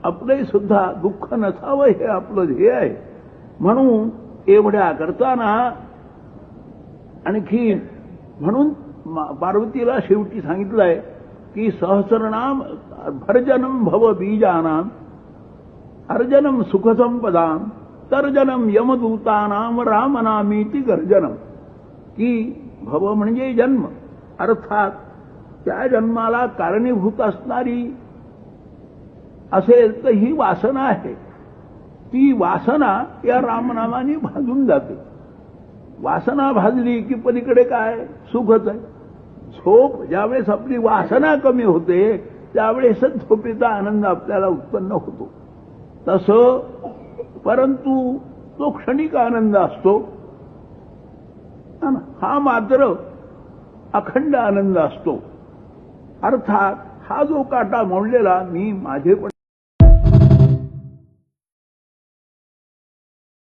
आपले सुद्धा दुःख नसावं हे आपलं ध्येय आहे. म्हणून एवढ्या करताना आणखी म्हणून पार्वतीला शेवटी सांगितलंय की सहस्रनाम भर्जनम भव बीजानाम अर्जनम सुखसंपदाम तर्जनम यमदूतानाम रामनामीति गर्जनम. की भव म्हणजे जन्म, अर्थात त्या जन्माला कारणीभूत असणारी असेल तर ही वासना आहे. ती वासना या रामनामाने भाजून जाते. वासना भाजली की पलीकडे काय सुखच आहे. झोप ज्यावेळेस आपली वासना कमी होते त्यावेळेसच झोपेचा आनंद आपल्याला उत्पन्न होतो. तसं परंतु तो क्षणिक आनंद असतो, हा मात्र अखंड आनंद असतो. अर्थात हा जो काटा मोडलेला मी माझे पण